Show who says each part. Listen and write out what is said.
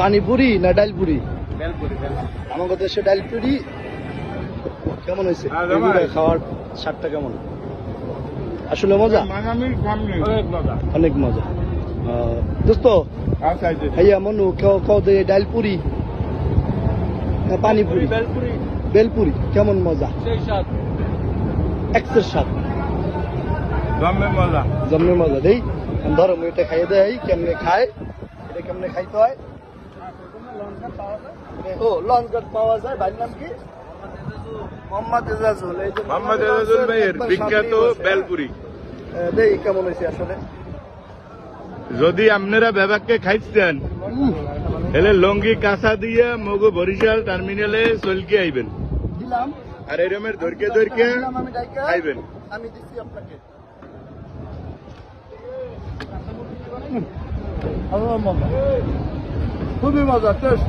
Speaker 1: পানিপুরি না ডালপুরি? আমাদের দেশে ডালপুরি কেমন হয়েছে? খাওয়ার স্বাদটা কেমন? আসলে মজা, অনেক মজা। দোস্ত ভাইয়া মনু কেউ দে ডালপুরি না পানিপুরি? বেলপুরি কেমন মজা? এক্সের স্বাদ, জন্মের মজা। দেই ধরো এটা খাইয়ে দেয়, কেমনে খায় এটা, কেমনে খাইতে হয়? ও লঞ্চ গার্ড পাওয়া যায়। ভাইয়ের নাম কি? মোহাম্মদ এজাজুল। এই যে মোহাম্মদ এজাজুল ভাইয়ের বিখ্যাত বেলপুরি। দেই কেমন হয়েছে আসলে?
Speaker 2: যদি আপনারা বিভাগকে খাইছেন তাহলে লঙ্গি কাঁচা দিয়ে মগু বরিশাল টার্মিনালে চলকে আইবেন,
Speaker 1: দিলাম
Speaker 2: আর এরমের ধরকে ধরকে খাইবেন।
Speaker 1: আমি দিচ্ছি আপনাকে। খুবই মজা, টেস্ট।